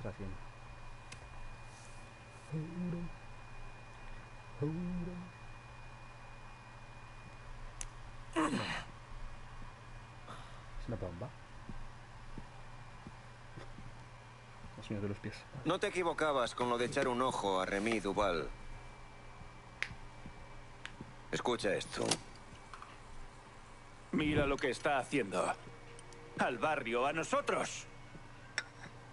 está haciendo? Es una bomba. Los míos de los pies. No te equivocabas con lo de echar un ojo a Remy Duval. Escucha esto. Mira lo que está haciendo. Al barrio, a nosotros.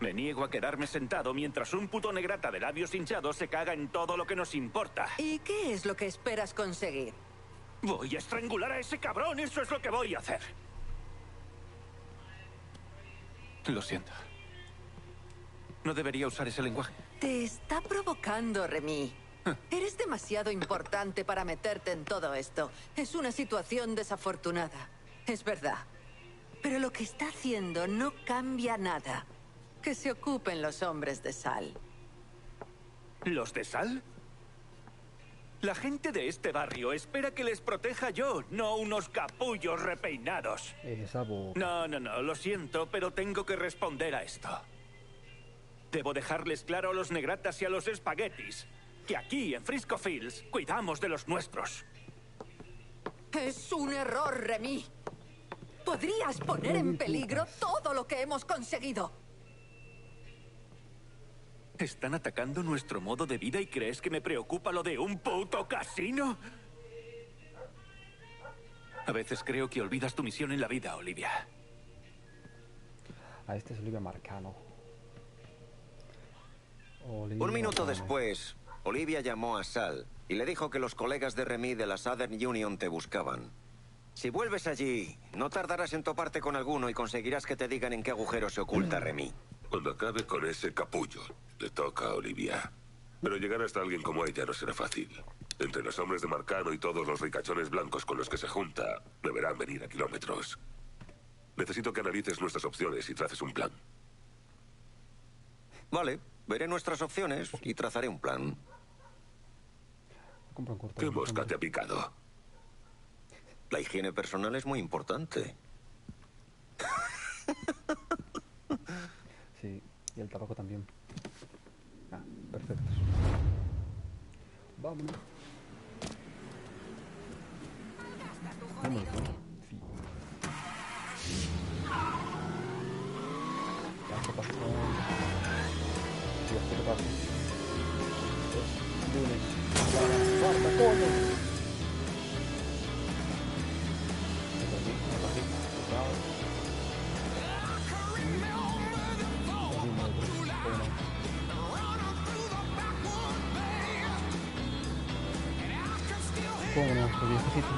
Me niego a quedarme sentado mientras un puto negrata de labios hinchados se caga en todo lo que nos importa. ¿Y qué es lo que esperas conseguir? Voy a estrangular a ese cabrón, eso es lo que voy a hacer. Lo siento. No debería usar ese lenguaje. Te está provocando, Remy. Eres demasiado importante para meterte en todo esto. Es una situación desafortunada. Es verdad. Pero lo que está haciendo no cambia nada. Que se ocupen los hombres de Sal. ¿Los de Sal? La gente de este barrio espera que les proteja yo, no unos capullos repeinados. Esa boca. No, lo siento, pero tengo que responder a esto. Debo dejarles claro a los negratas y a los espaguetis que aquí, en Frisco Fields, cuidamos de los nuestros. Es un error, Remy. Podrías poner en peligro todo lo que hemos conseguido. ¿Están atacando nuestro modo de vida y crees que me preocupa lo de un puto casino? A veces creo que olvidas tu misión en la vida, Olivia. A este es Olivia Marcano. Un minuto después, Olivia llamó a Sal y le dijo que los colegas de Remy de la Southern Union te buscaban. Si vuelves allí, no tardarás en toparte con alguno y conseguirás que te digan en qué agujero se oculta Remy. Cuando acabe con ese capullo, le toca a Olivia. Pero llegar hasta alguien como ella no será fácil. Entre los hombres de Marcano y todos los ricachones blancos con los que se junta, deberán venir a kilómetros. Necesito que analices nuestras opciones y traces un plan. Vale, veré nuestras opciones y trazaré un plan. ¿Qué mosca te ha picado? La higiene personal es muy importante. Sí, y el tabaco también. Ah, perfecto. Vámonos. Vámonos, ¿no? Sí. Ya, ¿qué pasó? Dios, ¿qué pasa? Es lunes. ¡Guarda, coño! Vámonos, pues viejecito.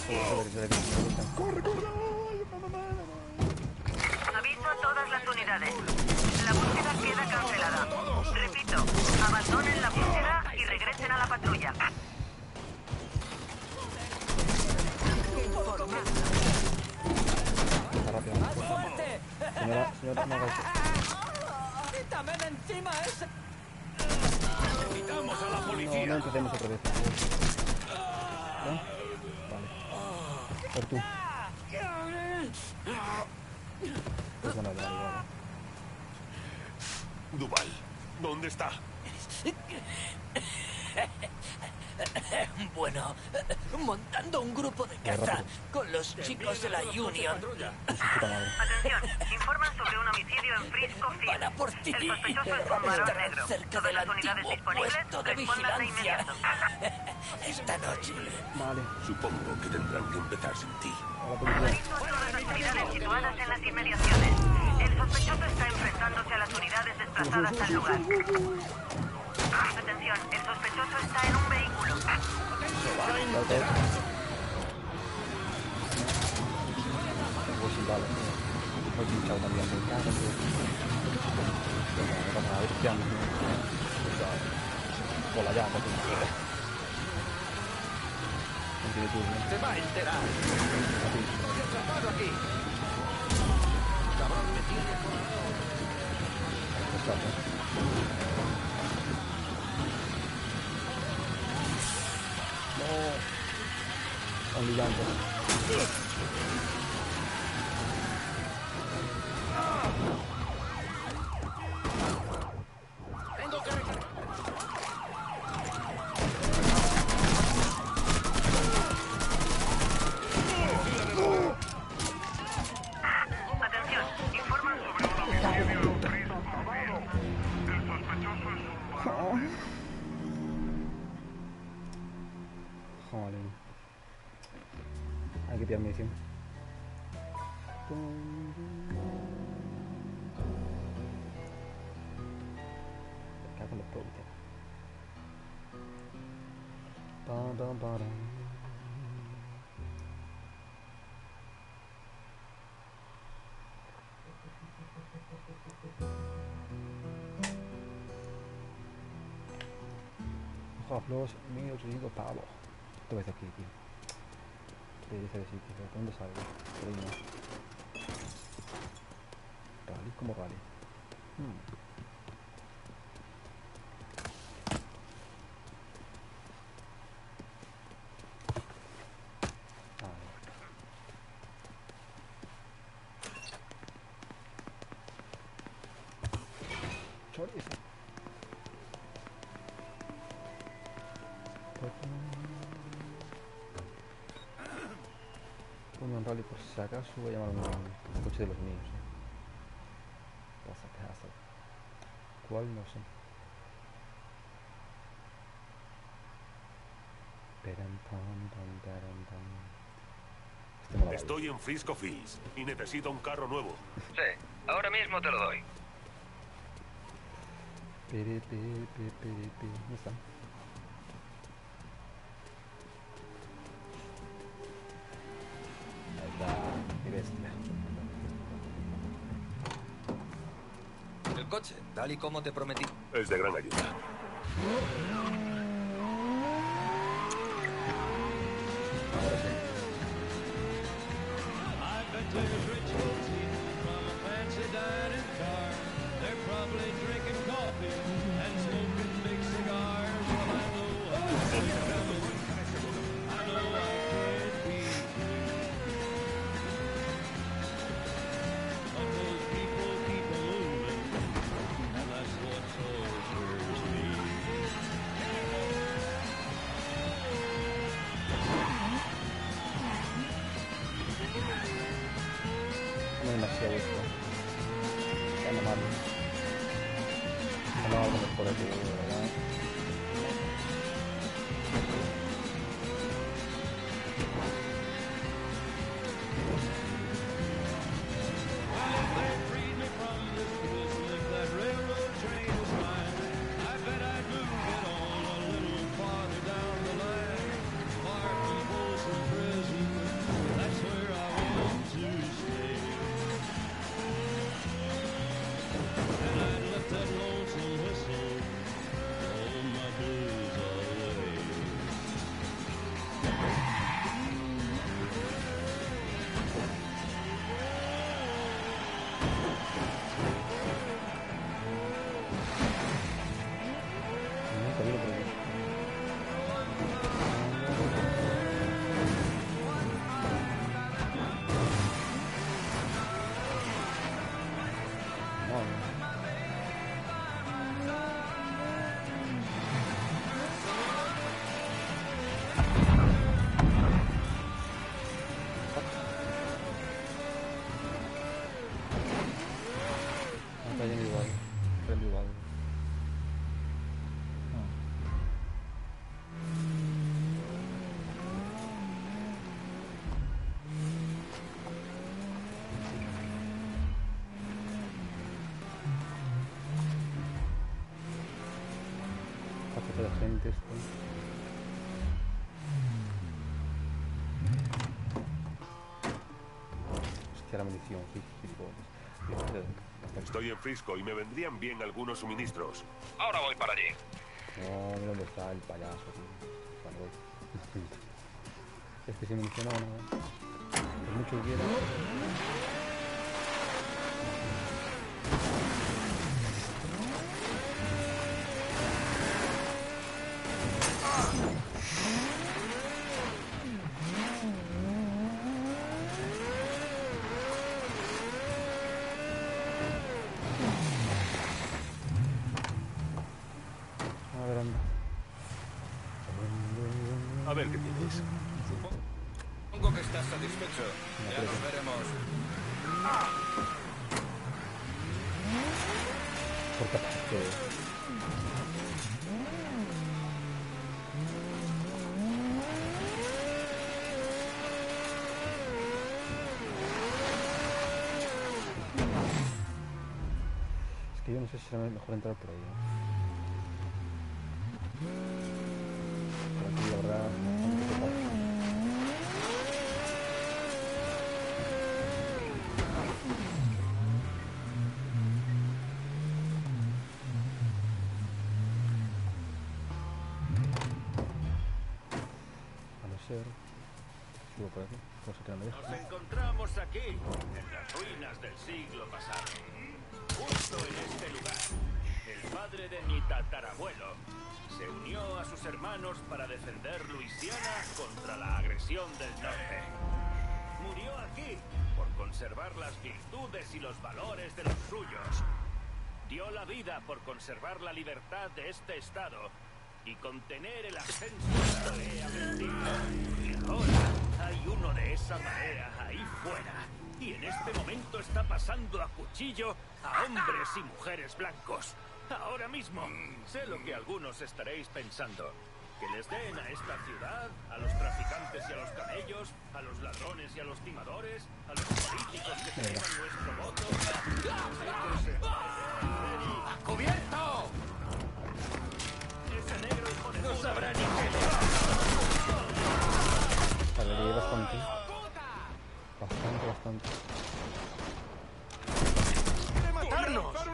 Corre, corre. Aviso a todas las unidades. La búsqueda queda cancelada. Repito, abandonen la búsqueda y regresen a la patrulla. Está rápido. Señora, no haga eso. ¡Quítame de encima ese! ¡Quitamos a la No, policía! no empecemos otra vez. ¿No? Vale. Por tú. Pues bueno, vale. Duval, ¿dónde está? Bueno, montando un grupo de caza con los chicos de la Union. Su puta madre. Atención, informan sobre un homicidio en Frisco Field. Van a por ti. El sospechoso es un varón Estarán negro. cerca Todas del las unidades antiguo disponibles puesto de respondan de vigilancia. inmediato. Esta noche. Vale. Supongo que tendrán que empezar sin ti. A la policía. Aviso a todas las unidades situadas en las inmediaciones. El sospechoso está enfrentándose a las unidades desplazadas al lugar. Atención, el sospechoso está en un vehículo. Voy sin balas. Voy pinchado también. Me cago en Dios. Venga, no pasa nada. Voy tirando. Hola ya, papi. Continúe tú, ¿no? ¡Se va a enterar! Papi. ¡Estoy atrapado aquí! ¡Cabrón, me tiene corazón! Descansa. No. Only llanto. ¡Tengo que recargar! Atención, informan sobre un homicidio en Frisco Field. El sospechoso es un varón. Joder. Hay que pillar munición. Me cago en los pavos, tío. Pam, pam, param. Los 1800 pavos. Esto es aquí, tío. ¿Qué dice de sitio? ¿De dónde salgo? Por ahí no. Rally como rally. Chorizo. Ponme un rally por si acaso, voy a llamar un coche de los míos. Pasa que hace. ¿Cuál? No sé. Peram, pam, pam, peram, pam. Este mola. Estoy en Frisco Fields y necesito un carro nuevo. Sí, ahora mismo te lo doy. Piri, piri, piri, piri, piri. ¿Dónde está? Ahí está, mi bestia. El coche, tal y como te prometí. Es de gran ayuda. Ahora sí. Hostia, la munición, sí. Estoy en Frisco y me vendrían bien algunos suministros. Ahora voy para allí. No, mira dónde está el payaso, tío. Vale, voy. Es que si munición no, por mucho que quiera. A ver, anda. A ver qué tienes. Supongo que estás satisfecho. Ya nos veremos. Por capaz. Es que yo no sé si será mejor entrar por ahí. Por aquí, la verdad, bastante ocupado. A no ser... Subo por aquí, cosa que no me deja. Nos encontramos aquí, en las ruinas del siglo pasado. Justo en este lugar, el padre de mi tatarabuelo se unió a sus hermanos para defender Luisiana contra la agresión del norte. Murió aquí por conservar las virtudes y los valores de los suyos. Dio la vida por conservar la libertad de este estado y contener el ascenso de la marea bendita. Y ahora hay uno de esa marea ahí fuera. Y en este momento está pasando a cuchillo a hombres y mujeres blancos. Ahora mismo, sé lo que algunos estaréis pensando. Que les den a esta ciudad, a los traficantes y a los camellos, a los ladrones y a los timadores, a los políticos que se llevan nuestro voto. ¡Cubierto! Ese negro hijo de ¡No puta. sabrá ni qué! Vale, le llevo bastante. Bastante. ¡Quiere matarnos! No.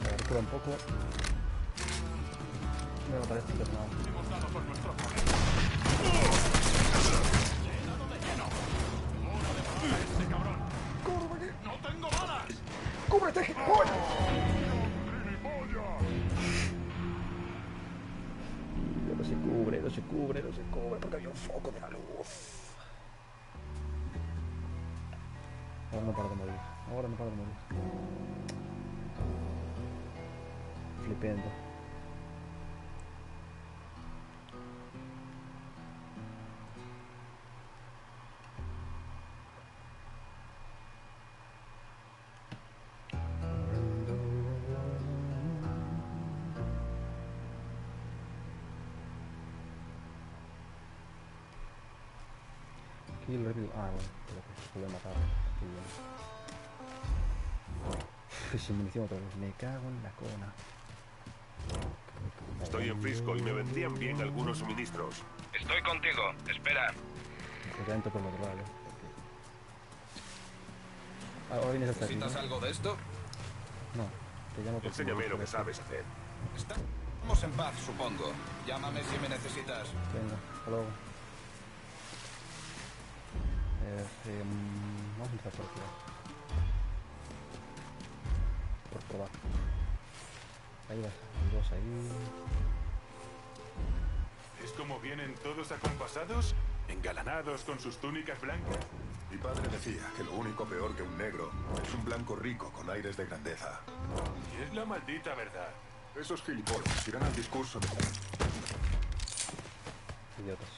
Me recupero un poco. Voy a matar a este personaje. ¡Cúbrete, gilipollas! No se cubre, porque había un foco de la luz. Ahora no paro de morir. Flipendo. Kill review. Ah, bueno, pero que se puede matar. Estoy bien. Sin munición otra vez. Me cago en la cona. Estoy en Frisco y me vendrían bien algunos suministros. Estoy contigo. Espera. Ya entro por lo otro lado. Ahora vienes hasta aquí, ¿no? ¿Necesitas algo de esto? No, te llamo por Enséñame lo que sabes hacer. Estamos en paz, supongo. Llámame si me necesitas. Venga, hasta luego. Vamos a empezar por aquí. Por probar. Ahí vas, hay dos ahí. ¿Es como vienen todos acompasados? ¿Engalanados con sus túnicas blancas? Mi padre decía que lo único peor que un negro es un blanco rico con aires de grandeza. Y es la maldita verdad. Esos gilipollas irán al discurso de... Idiotas.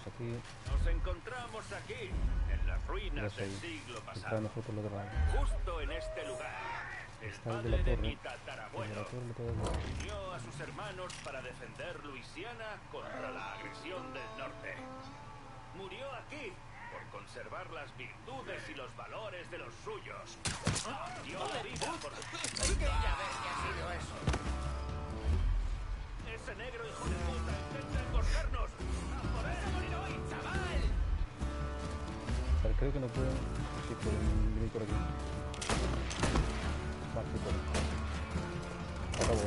Aquí. Nos encontramos aquí, en las ruinas del siglo Entrar pasado. mejor por el otro lado. Justo en este lugar, El Está el de la padre de torre. mi El de la tatarabuelo torre le puedo dar. unió a sus hermanos para defender Luisiana contra la agresión del norte. Murió aquí por conservar las virtudes y los valores de los suyos. Dio la vida por... Ya ves que ha sido eso. Ese negro hijo de puta intenta engordarnos. ¡A poder morir hoy, chaval! Pero creo que no pueden. Sí, pueden venir por aquí. Va, sí pueden. Acabó,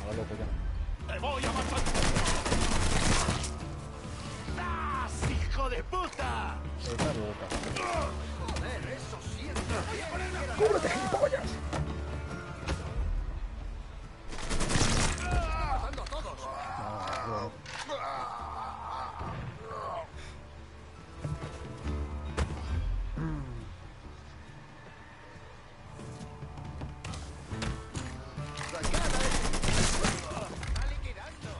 ahora loco ya. ¡Te voy a matar! ¡Das, hijo de puta! Esa boca. Joder, eso siempre. ¡Cúbrete, gilipollas! Matando a todos. No, Está liquidando.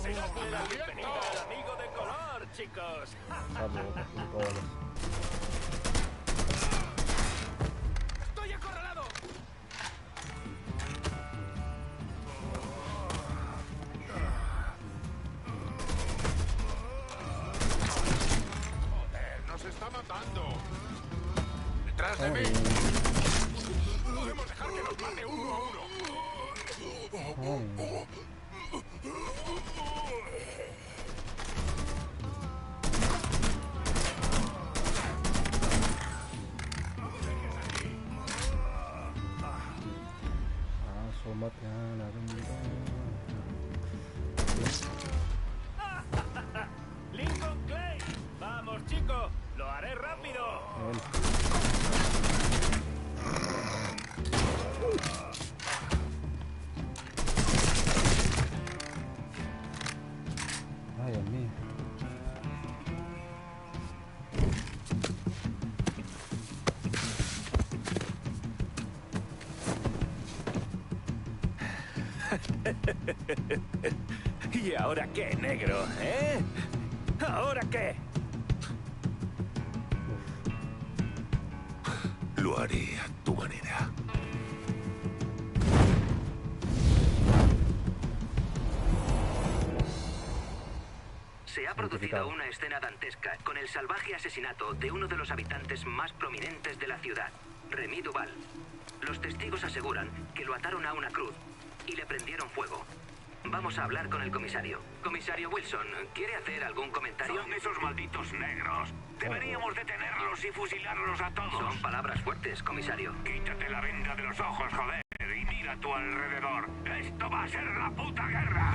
Dale la bienvenida al amigo de color, chicos. esa boca, gilipollas. ¡Estoy acorralado! ¡Joder, nos está matando! ¡Detrás de mí! ¡No podemos dejar que nos mate uno a uno! Asómate a la ventana. ¡Lincoln Clay! ¡Vamos, chicos! ¡Lo haré rápido! Ay, Dios mío. ¿Y ahora qué, negro? ¿Eh? ¿Ahora qué? Lo haré a tu manera. Se ha producido una escena dantesca con el salvaje asesinato de uno de los habitantes más prominentes de la ciudad, Remy Duval. Los testigos aseguran que lo ataron a una cruz y le prendieron fuego. Vamos a hablar con el comisario. Comisario Wilson, ¿quiere hacer algún comentario? Son esos malditos negros. Deberíamos detenerlos y fusilarlos a todos. Son palabras fuertes, comisario. Quítate la venda de los ojos, joder, y mira a tu alrededor. Esto va a ser la puta guerra.